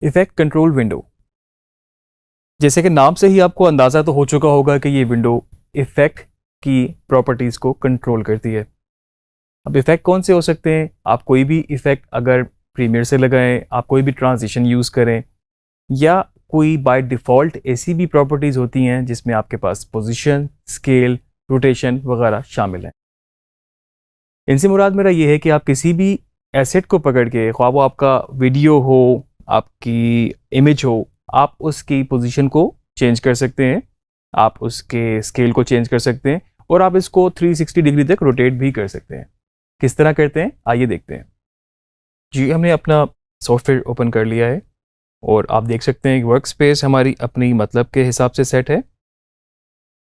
Effect control window. जैसे कि नाम से ही आपको अंदाज़ा तो हो चुका होगा कि ये विंडो इफेक्ट की प्रॉपर्टीज़ को कंट्रोल करती है। अब इफेक्ट कौन से हो सकते हैं? आप कोई भी इफेक्ट अगर प्रीमियर से लगाएं, आप कोई भी ट्रांजिशन यूज़ करें, या कोई बाय डिफ़ॉल्ट ऐसी भी प्रॉपर्टीज़ होती हैं जिसमें आपके पास पोजीशन, स्केल, रोटेशन वगैरह शामिल हैं। इनसे मुराद मेरा ये है कि आप किसी भी एसेट को पकड़ के, ख्वाह वो आपका वीडियो हो, आपकी इमेज हो, आप उसकी पोजीशन को चेंज कर सकते हैं, आप उसके स्केल को चेंज कर सकते हैं, और आप इसको 360 डिग्री तक रोटेट भी कर सकते हैं। किस तरह करते हैं आइए देखते हैं। जी, हमने अपना सॉफ्टवेयर ओपन कर लिया है और आप देख सकते हैं कि वर्क स्पेस हमारी अपनी मतलब के हिसाब से सेट है।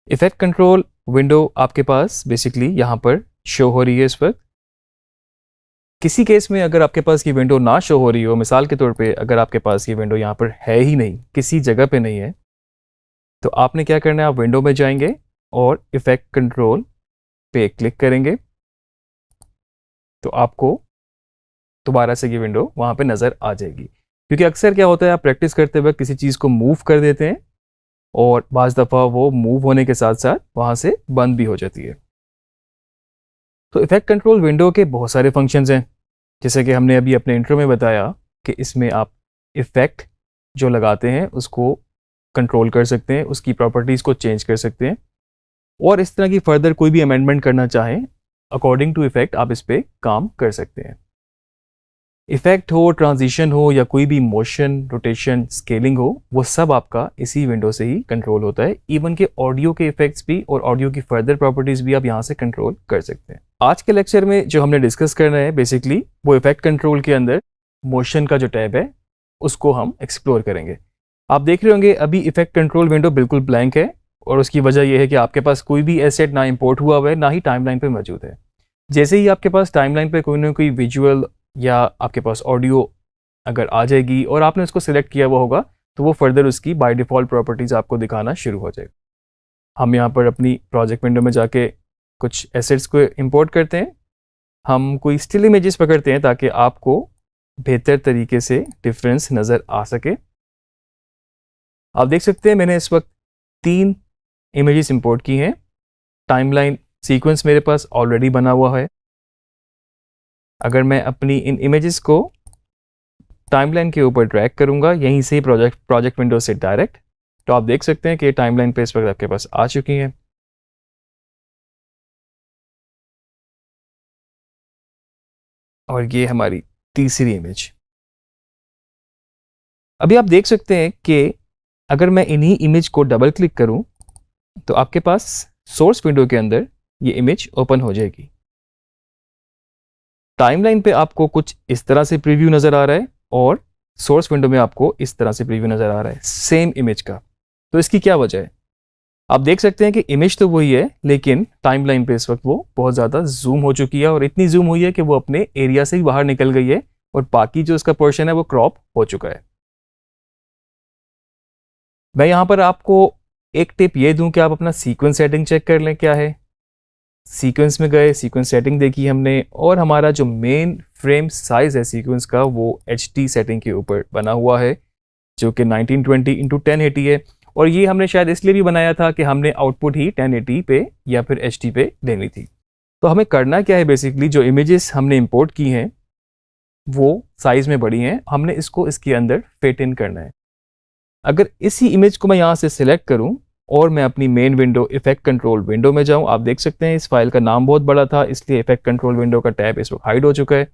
इफेक्ट कंट्रोल विंडो आपके पास बेसिकली यहाँ पर शो हो रही है इस वक्त। किसी केस में अगर आपके पास ये विंडो ना शो हो रही हो, मिसाल के तौर पे अगर आपके पास ये विंडो यहाँ पर है ही नहीं, किसी जगह पे नहीं है, तो आपने क्या करना है, आप विंडो में जाएंगे और इफेक्ट कंट्रोल पे क्लिक करेंगे तो आपको दोबारा से ये विंडो वहाँ पे नज़र आ जाएगी। क्योंकि अक्सर क्या होता है, आप प्रैक्टिस करते वक्त किसी चीज़ को मूव कर देते हैं और बाज़ दफ़ा वो मूव होने के साथ साथ वहाँ से बंद भी हो जाती है। तो इफेक्ट कंट्रोल विंडो के बहुत सारे फंक्शंस हैं, जैसे कि हमने अभी अपने इंट्रो में बताया कि इसमें आप इफ़ेक्ट जो लगाते हैं उसको कंट्रोल कर सकते हैं, उसकी प्रॉपर्टीज़ को चेंज कर सकते हैं, और इस तरह की फर्दर कोई भी अमेंडमेंट करना चाहें अकॉर्डिंग टू इफ़ेक्ट आप इस पर काम कर सकते हैं। इफ़ेक्ट हो, ट्रांजिशन हो, या कोई भी मोशन, रोटेशन, स्केलिंग हो, वो सब आपका इसी विंडो से ही कंट्रोल होता है। इवन के ऑडियो के इफ़ेक्ट्स भी और ऑडियो की फर्दर प्रॉपर्टीज़ भी आप यहाँ से कंट्रोल कर सकते हैं। आज के लेक्चर में जो हमने डिस्कस करना है बेसिकली वो इफ़ेक्ट कंट्रोल के अंदर मोशन का जो टैब है उसको हम एक्सप्लोर करेंगे। आप देख रहे होंगे अभी इफ़ेक्ट कंट्रोल विंडो बिल्कुल ब्लैंक है, और उसकी वजह यह है कि आपके पास कोई भी एसेट ना इंपोर्ट हुआ हुआ है, ना ही टाइमलाइन पे मौजूद है। जैसे ही आपके पास टाइमलाइन पे कोई ना कोई विजुअल या आपके पास ऑडियो अगर आ जाएगी और आपने उसको सिलेक्ट किया हुआ होगा, तो वो फर्दर उसकी बाय डिफ़ॉल्ट प्रॉपर्टीज़ आपको दिखाना शुरू हो जाएगा। हम यहाँ पर अपनी प्रोजेक्ट विंडो में जाके कुछ एसेट्स को इंपोर्ट करते हैं। हम कोई स्टिल इमेजेस पकड़ते हैं ताकि आपको बेहतर तरीके से डिफरेंस नज़र आ सके। आप देख सकते हैं मैंने इस वक्त 3 इमेजेस इंपोर्ट की हैं। टाइमलाइन सीक्वेंस मेरे पास ऑलरेडी बना हुआ है। अगर मैं अपनी इन इमेजेस को टाइमलाइन के ऊपर ड्रैग करूंगा यहीं से प्रोजेक्ट विंडो से डायरेक्ट, तो आप देख सकते हैं कि टाइमलाइन पे इस वक्त आपके पास आ चुकी हैं। और ये हमारी तीसरी इमेज। अभी आप देख सकते हैं कि अगर मैं इन्हीं इमेज को डबल क्लिक करूं तो आपके पास सोर्स विंडो के अंदर ये इमेज ओपन हो जाएगी। टाइमलाइन पे आपको कुछ इस तरह से प्रीव्यू नज़र आ रहा है और सोर्स विंडो में आपको इस तरह से प्रीव्यू नज़र आ रहा है सेम इमेज का। तो इसकी क्या वजह है? आप देख सकते हैं कि इमेज तो वही है, लेकिन टाइमलाइन पे इस वक्त वो बहुत ज़्यादा जूम हो चुकी है, और इतनी जूम हुई है कि वो अपने एरिया से ही बाहर निकल गई है और बाकी जो इसका पोर्शन है वो क्रॉप हो चुका है। मैं यहाँ पर आपको एक टिप ये दूं कि आप अपना सीक्वेंस सेटिंग चेक कर लें क्या है। सीक्वेंस में गए, सीक्वेंस सेटिंग देखी हमने, और हमारा जो मेन फ्रेम साइज है सीक्वेंस का वो HD सेटिंग के ऊपर बना हुआ है, जो कि 1920x1080 है। और ये हमने शायद इसलिए भी बनाया था कि हमने आउटपुट ही 1080 पे या फिर HD पे लेनी थी। तो हमें करना क्या है, बेसिकली जो इमेजेस हमने इंपोर्ट की हैं वो साइज में बड़ी हैं, हमने इसको इसके अंदर फिट इन करना है। अगर इसी इमेज को मैं यहाँ से सिलेक्ट करूँ और मैं अपनी main window effect control window में जाऊँ, आप देख सकते हैं इस फाइल का नाम बहुत बड़ा था, इसलिए इफेक्ट कंट्रोल विंडो का टैब इस वक्त हाइड हो चुका है।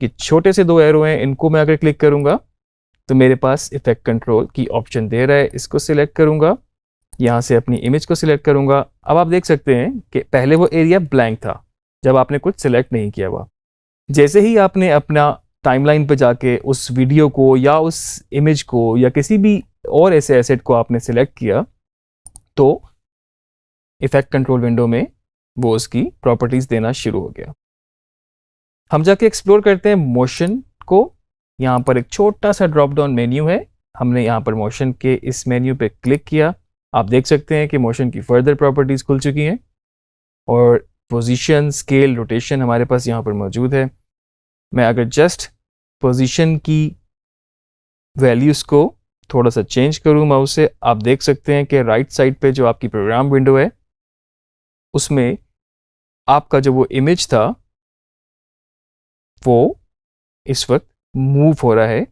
कि छोटे से 2 एरो हैं, इनको मैं अगर क्लिक करूँगा तो मेरे पास इफेक्ट कंट्रोल की ऑप्शन दे रहा है। इसको सिलेक्ट करूँगा, यहाँ से अपनी इमेज को सिलेक्ट करूँगा। अब आप देख सकते हैं कि पहले वो एरिया ब्लैंक था जब आपने कुछ सिलेक्ट नहीं किया हुआ। जैसे ही आपने अपना टाइमलाइन पे जाके उस वीडियो को या उस इमेज को या किसी भी और ऐसे एसेट को आपने सिलेक्ट किया, तो इफेक्ट कंट्रोल विंडो में वो उसकी प्रॉपर्टीज देना शुरू हो गया। हम जाके एक्सप्लोर करते हैं मोशन को। यहाँ पर एक छोटा सा ड्रॉप डाउन मेन्यू है, हमने यहाँ पर मोशन के इस मेन्यू पे क्लिक किया। आप देख सकते हैं कि मोशन की फर्दर प्रॉपर्टीज खुल चुकी हैं और पोजीशन, स्केल, रोटेशन हमारे पास यहाँ पर मौजूद है। मैं अगर जस्ट पोजीशन की वैल्यूज़ को थोड़ा सा चेंज करूँ माउस से, आप देख सकते हैं कि राइट साइड पे जो आपकी प्रोग्राम विंडो है उसमें आपका जो वो इमेज था वो इस वक्त मूव हो रहा है।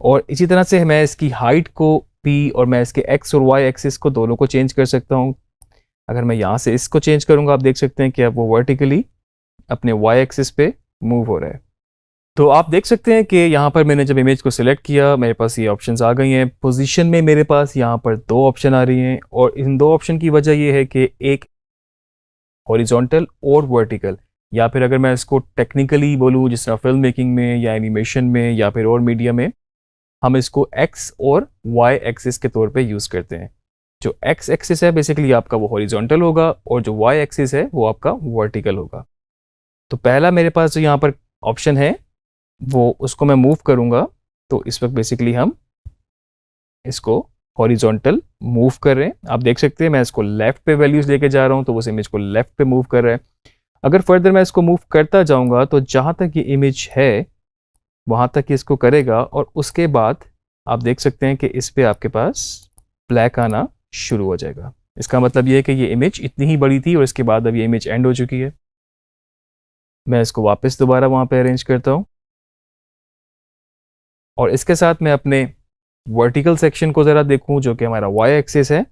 और इसी तरह से मैं इसकी हाइट को भी और मैं इसके एक्स और वाई एक्सिस को दोनों को चेंज कर सकता हूँ। अगर मैं यहाँ से इसको चेंज करूँगा, आप देख सकते हैं कि अब वो वर्टिकली अपने वाई एक्सिस पे मूव हो रहा है। तो आप देख सकते हैं कि यहाँ पर मैंने जब इमेज को सिलेक्ट किया, मेरे पास ये ऑप्शंस आ गई हैं। पोजीशन में मेरे पास यहाँ पर 2 ऑप्शन आ रही हैं और इन 2 ऑप्शन की वजह ये है कि एक हॉरिजॉन्टल और वर्टिकल, या फिर अगर मैं इसको टेक्निकली बोलूँ जिस तरह फिल्म मेकिंग में या एनिमेशन में या फिर और मीडिया में, हम इसको एक्स और वाई एक्सिस के तौर पे यूज़ करते हैं। जो एक्स एक्सिस है बेसिकली आपका वो हॉरिजॉन्टल होगा और जो वाई एक्सिस है वो आपका वर्टिकल होगा। तो पहला मेरे पास जो यहाँ पर ऑप्शन है वो उसको मैं मूव करूँगा, तो इस वक्त बेसिकली हम इसको हॉरिजॉन्टल मूव कर रहे हैं। आप देख सकते हैं मैं इसको लेफ्ट पे वैल्यूज़ लेके जा रहा हूँ तो उस इमेज को लेफ्ट पे मूव कर रहा है। अगर फर्दर मैं इसको मूव करता जाऊँगा तो जहाँ तक ये इमेज है वहाँ तक इसको करेगा और उसके बाद आप देख सकते हैं कि इस पे आपके पास ब्लैक आना शुरू हो जाएगा। इसका मतलब ये है कि ये इमेज इतनी ही बड़ी थी और इसके बाद अब ये इमेज एंड हो चुकी है। मैं इसको वापस दोबारा वहाँ पे अरेंज करता हूँ और इसके साथ मैं अपने वर्टिकल सेक्शन को ज़रा देखूँ जो कि हमारा वाई एक्सिस है।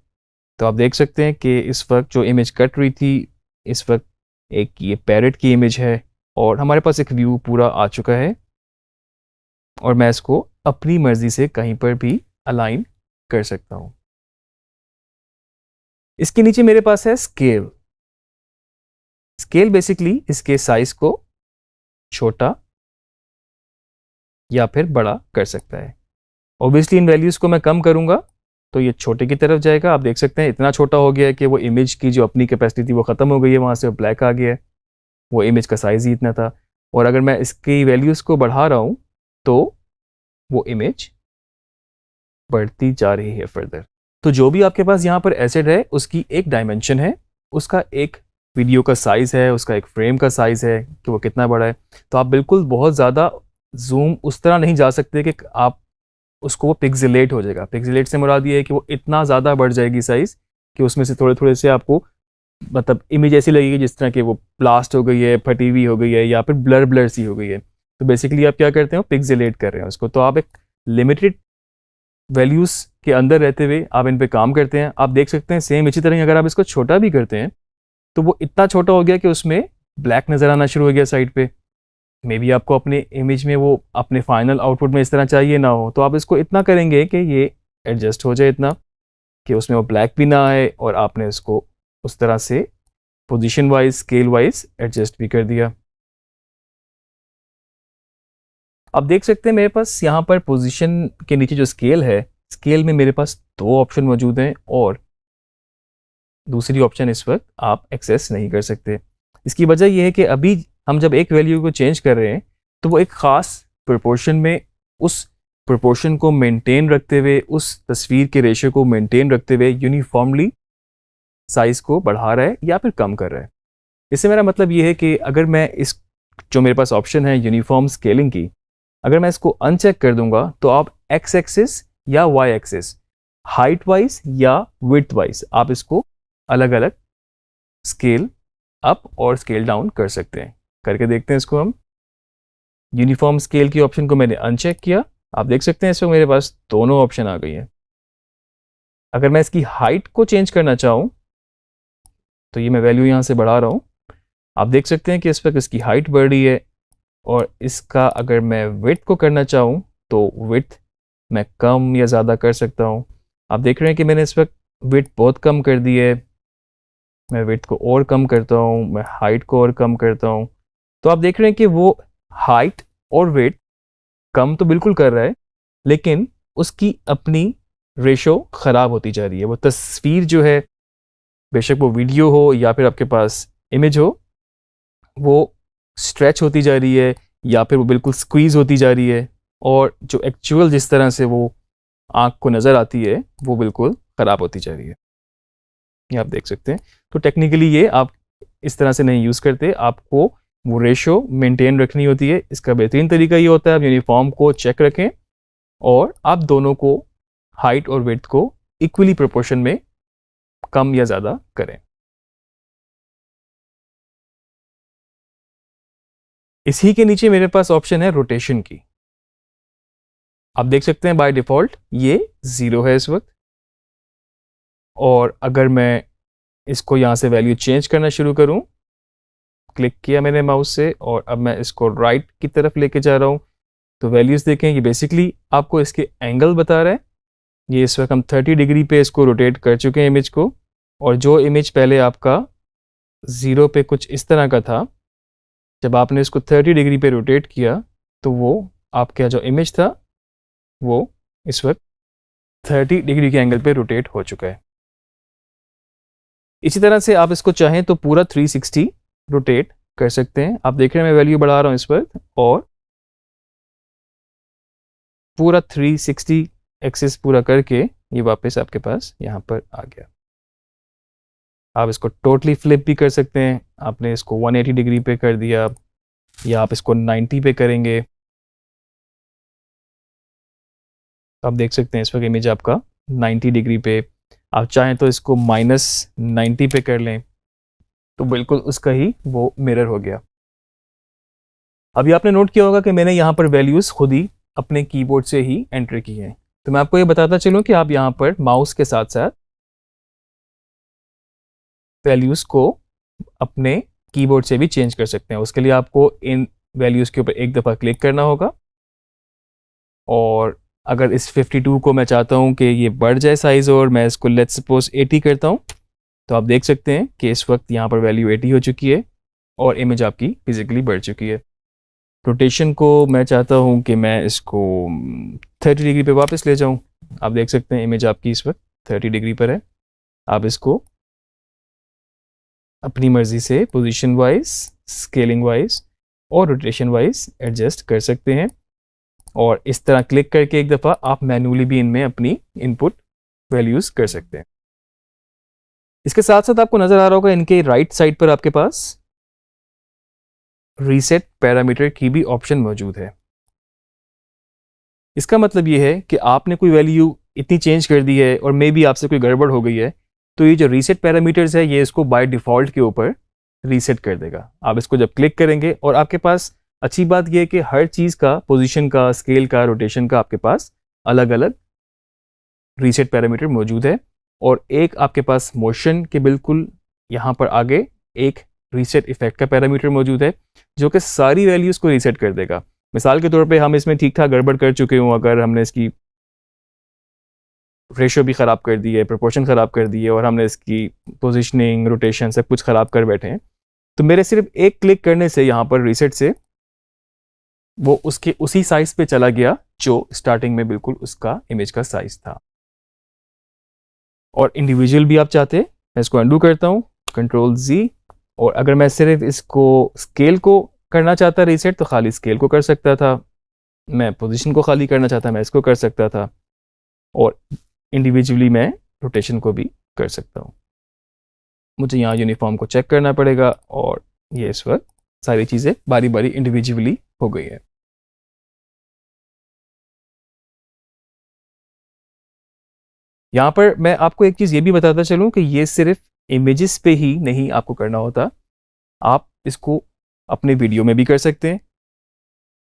तो आप देख सकते हैं कि इस वक्त जो इमेज कट रही थी, इस वक्त एक ये पैरेट की इमेज है और हमारे पास एक व्यू पूरा आ चुका है और मैं इसको अपनी मर्जी से कहीं पर भी अलाइन कर सकता हूँ। इसके नीचे मेरे पास है स्केल। स्केल बेसिकली इसके साइज को छोटा या फिर बड़ा कर सकता है। ऑब्वियसली इन वैल्यूज़ को मैं कम करूँगा तो ये छोटे की तरफ जाएगा। आप देख सकते हैं इतना छोटा हो गया है कि वो इमेज की जो अपनी कैपेसिटी थी वो ख़त्म हो गई है, वहाँ से ब्लैक आ गया है। वो इमेज का साइज़ ही इतना था और अगर मैं इसकी वैल्यूज़ को बढ़ा रहा हूँ तो वो इमेज बढ़ती जा रही है फर्दर। तो जो भी आपके पास यहाँ पर एसेट है उसकी एक डायमेंशन है, उसका एक वीडियो का साइज़ है, उसका एक फ्रेम का साइज़ है कि वो कितना बड़ा है। तो आप बिल्कुल बहुत ज़्यादा जूम उस तरह नहीं जा सकते कि आप उसको वो पिक्सेलेट हो जाएगा। पिक्सेलेट से मुराद ये है कि वो इतना ज़्यादा बढ़ जाएगी साइज़ कि उसमें से थोड़े थोड़े से आपको मतलब इमेज ऐसी लगेगी जिस तरह कि वो ब्लास्ट हो गई है, फटी हुई हो गई है या फिर ब्लर ब्लर सी हो गई है। तो बेसिकली आप क्या करते हो, पिक्सेलेट कर रहे हैं उसको। तो आप एक लिमिटेड वैल्यूज़ के अंदर रहते हुए आप इन पे काम करते हैं। आप देख सकते हैं सेम इसी तरह अगर आप इसको छोटा भी करते हैं तो वो इतना छोटा हो गया कि उसमें ब्लैक नज़र आना शुरू हो गया साइड पे। मे बी आपको अपने इमेज में वो अपने फाइनल आउटपुट में इस तरह चाहिए ना हो, तो आप इसको इतना करेंगे कि ये एडजस्ट हो जाए इतना कि उसमें वो ब्लैक भी ना आए और आपने इसको उस तरह से position wise scale wise adjust भी कर दिया। आप देख सकते हैं मेरे पास यहाँ पर पोजीशन के नीचे जो स्केल है, स्केल में मेरे पास 2 ऑप्शन मौजूद हैं और दूसरी ऑप्शन इस वक्त आप एक्सेस नहीं कर सकते। इसकी वजह यह है कि अभी हम जब एक वैल्यू को चेंज कर रहे हैं तो वो एक ख़ास प्रोपोर्शन में उस प्रोपोर्शन को मेंटेन रखते हुए, उस तस्वीर के रेशो को मेंटेन रखते हुए यूनिफॉर्मली साइज़ को बढ़ा रहा है या फिर कम कर रहा है। इससे मेरा मतलब ये है कि अगर मैं इस जो मेरे पास ऑप्शन है यूनिफॉर्म स्केलिंग की, अगर मैं इसको अनचेक कर दूंगा तो आप एक्स एक्सिस या वाई एक्सिस, हाइट वाइज या विड्थ वाइज आप इसको अलग अलग स्केल अप और स्केल डाउन कर सकते हैं। करके देखते हैं इसको हम। यूनिफॉर्म स्केल की ऑप्शन को मैंने अनचेक किया, आप देख सकते हैं इसमें मेरे पास दोनों ऑप्शन आ गई हैं। अगर मैं इसकी हाइट को चेंज करना चाहूँ तो ये मैं वैल्यू यहाँ से बढ़ा रहा हूँ, आप देख सकते हैं कि इस वक्त इसकी हाइट बढ़ रही है। और इसका अगर मैं विड्थ को करना चाहूँ तो विड्थ मैं कम या ज़्यादा कर सकता हूँ। आप देख रहे हैं कि मैंने इस वक्त विड्थ बहुत कम कर दी है। मैं विड्थ को और कम करता हूँ, मैं हाइट को और कम करता हूँ, तो आप देख रहे हैं कि वो हाइट और विड्थ कम तो बिल्कुल कर रहा है लेकिन उसकी अपनी रेशो ख़राब होती जा रही है। वो तस्वीर जो है, बेशक वो वीडियो हो या फिर आपके पास इमेज हो, वो स्ट्रेच होती जा रही है या फिर वो बिल्कुल स्क्वीज़ होती जा रही है और जो एक्चुअल जिस तरह से वो आँख को नज़र आती है वो बिल्कुल ख़राब होती जा रही है। ये आप देख सकते हैं। तो टेक्निकली ये आप इस तरह से नहीं यूज़ करते, आपको वो रेशो मेंटेन रखनी होती है। इसका बेहतरीन तरीका ये होता है आप यूनिफॉर्म को चेक रखें और आप दोनों को हाइट और विड्थ को इक्वली प्रोपोर्शन में कम या ज़्यादा करें। इसी के नीचे मेरे पास ऑप्शन है रोटेशन की। आप देख सकते हैं बाय डिफ़ॉल्ट ये 0 है इस वक्त, और अगर मैं इसको यहाँ से वैल्यू चेंज करना शुरू करूँ, क्लिक किया मैंने माउस से और अब मैं इसको राइट की तरफ लेके जा रहा हूँ, तो वैल्यूज़ देखें, ये बेसिकली आपको इसके एंगल बता रहा है। ये इस वक्त हम 30 डिग्री पे इसको रोटेट कर चुके हैं इमेज को, और जो इमेज पहले आपका 0 पे कुछ इस तरह का था, जब आपने इसको 30 डिग्री पे रोटेट किया तो वो आपका जो इमेज था वो इस वक्त 30 डिग्री के एंगल पे रोटेट हो चुका है। इसी तरह से आप इसको चाहें तो पूरा 360 रोटेट कर सकते हैं। आप देख रहे हैं मैं वैल्यू बढ़ा रहा हूँ इस वक्त, और पूरा 360 एक्सिस पूरा करके ये वापस आपके पास यहाँ पर आ गया। आप इसको टोटली फ्लिप भी कर सकते हैं। आपने इसको 180 डिग्री पे कर दिया, या आप इसको 90 पे करेंगे। आप देख सकते हैं इस वक्त इमेज आपका 90 डिग्री पे। आप चाहें तो इसको -90 पे कर लें, तो बिल्कुल उसका ही वो मिरर हो गया। अभी आपने नोट किया होगा कि मैंने यहाँ पर वैल्यूज़ खुद ही अपने कीबोर्ड से ही एंटर की हैं। तो मैं आपको ये बताता चलूँ कि आप यहाँ पर माउस के साथ साथ वैल्यूज़ को अपने कीबोर्ड से भी चेंज कर सकते हैं। उसके लिए आपको इन वैल्यूज़ के ऊपर एक दफ़ा क्लिक करना होगा, और अगर इस 52 को मैं चाहता हूँ कि ये बढ़ जाए साइज़, और मैं इसको लेट्स सपोज 80 करता हूँ, तो आप देख सकते हैं कि इस वक्त यहाँ पर वैल्यू 80 हो चुकी है और इमेज आपकी फिजिकली बढ़ चुकी है। रोटेशन को मैं चाहता हूँ कि मैं इसको 30 डिग्री पे वापस ले जाऊँ। आप देख सकते हैं इमेज आपकी इस वक्त 30 डिग्री पर है। आप इसको अपनी मर्ज़ी से पोजीशन वाइज, स्केलिंग वाइज और रोटेशन वाइज एडजस्ट कर सकते हैं, और इस तरह क्लिक करके एक दफ़ा आप मैन्युअली भी इनमें अपनी इनपुट वैल्यूज़ कर सकते हैं। इसके साथ साथ आपको नज़र आ रहा होगा इनके राइट साइड पर आपके पास रीसेट पैरामीटर की भी ऑप्शन मौजूद है। इसका मतलब ये है कि आपने कोई वैल्यू इतनी चेंज कर दी है और मे बी आपसे कोई गड़बड़ हो गई है, तो ये जो रीसेट पैरामीटर्स है ये इसको बाय डिफ़ॉल्ट के ऊपर रीसेट कर देगा। आप इसको जब क्लिक करेंगे, और आपके पास अच्छी बात यह है कि हर चीज़ का, पोजीशन का, स्केल का, रोटेशन का आपके पास अलग अलग रीसेट पैरामीटर मौजूद है, और एक आपके पास मोशन के बिल्कुल यहाँ पर आगे एक रीसेट इफेक्ट का पैरामीटर मौजूद है, जो कि सारी वैल्यूज़ को रीसेट कर देगा। मिसाल के तौर पे हम इसमें ठीक ठाक गड़बड़ कर चुके हों, अगर हमने इसकी रेशो भी ख़राब कर दी है, प्रोपोर्शन ख़राब कर दी है, और हमने इसकी पोजीशनिंग, रोटेशन सब कुछ ख़राब कर बैठे हैं, तो मेरे सिर्फ एक क्लिक करने से यहाँ पर रीसेट से वो उसके उसी साइज पे चला गया जो स्टार्टिंग में बिल्कुल उसका इमेज का साइज था। और इंडिविजुअल भी आप चाहते हैं, मैं इसको अंडू करता हूँ, Ctrl+Z, और अगर मैं सिर्फ इसको स्केल को करना चाहता रीसेट तो खाली स्केल को कर सकता था, मैं पोजीशन को खाली करना चाहता मैं इसको कर सकता था, और इंडिविजुअली मैं रोटेशन को भी कर सकता हूँ। मुझे यहाँ यूनिफॉर्म को चेक करना पड़ेगा, और ये इस वक्त सारी चीज़ें बारी बारी इंडिविजुअली हो गई है। यहाँ पर मैं आपको एक चीज़ ये भी बताता चलूँ कि ये सिर्फ इमेजेस पे ही नहीं आपको करना होता, आप इसको अपने वीडियो में भी कर सकते हैं,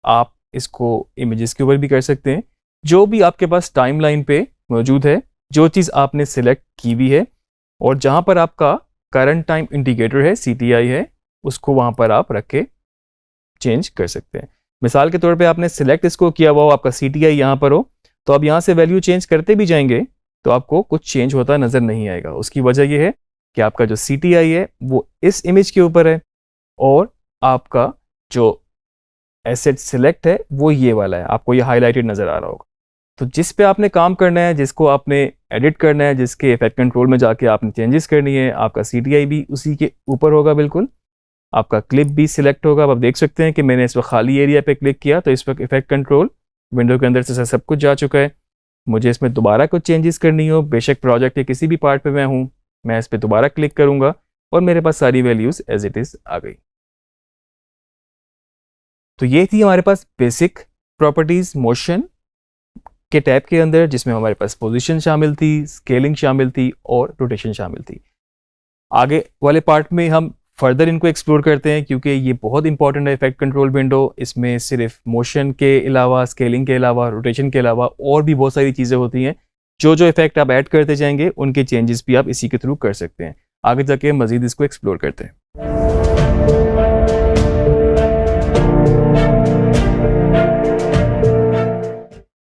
आप इसको इमेजेस के ऊपर भी कर सकते हैं। जो भी आपके पास टाइमलाइन पे मौजूद है, जो चीज़ आपने सिलेक्ट की हुई है, और जहाँ पर आपका करंट टाइम इंडिकेटर है, CTI है, उसको वहाँ पर आप रख के चेंज कर सकते हैं। मिसाल के तौर पे आपने सिलेक्ट इसको किया हुआ हो, आपका CTI यहाँ पर हो, तो आप यहाँ से वैल्यू चेंज करते भी जाएंगे तो आपको कुछ चेंज होता नज़र नहीं आएगा। उसकी वजह यह है कि आपका जो CTI है वो इस इमेज के ऊपर है, और आपका जो एसेट सिलेक्ट है वो ये वाला है, आपको ये हाईलाइटेड नज़र आ रहा होगा। तो जिस पे आपने काम करना है, जिसको आपने एडिट करना है, जिसके इफेक्ट कंट्रोल में जाके आपने चेंजेस करनी है, आपका CTI भी उसी के ऊपर होगा बिल्कुल, आपका क्लिप भी सिलेक्ट होगा। आप देख सकते हैं कि मैंने इस वक्त खाली एरिया पे क्लिक किया तो इस वक्त इफेक्ट कंट्रोल विंडो के अंदर से सब कुछ जा चुका है। मुझे इसमें दोबारा कुछ चेंजेस करनी हो, बेशक प्रोजेक्ट के किसी भी पार्ट पे मैं हूँ, मैं इस पर दोबारा क्लिक करूँगा और मेरे पास सारी वैल्यूज़ एज इट इज़ आ गई। तो ये थी हमारे पास बेसिक प्रॉपर्टीज़ मोशन के टैब के अंदर, जिसमें हमारे पास पोजीशन शामिल थी, स्केलिंग शामिल थी और रोटेशन शामिल थी। आगे वाले पार्ट में हम फर्दर इनको एक्सप्लोर करते हैं, क्योंकि ये बहुत इंपॉर्टेंट है इफेक्ट कंट्रोल विंडो। इसमें सिर्फ मोशन के अलावा, स्केलिंग के अलावा, रोटेशन के अलावा और भी बहुत सारी चीज़ें होती हैं। जो जो इफेक्ट आप ऐड करते जाएंगे उनके चेंजेस भी आप इसी के थ्रू कर सकते हैं। आगे जाके मज़ीद इसको एक्सप्लोर करते हैं।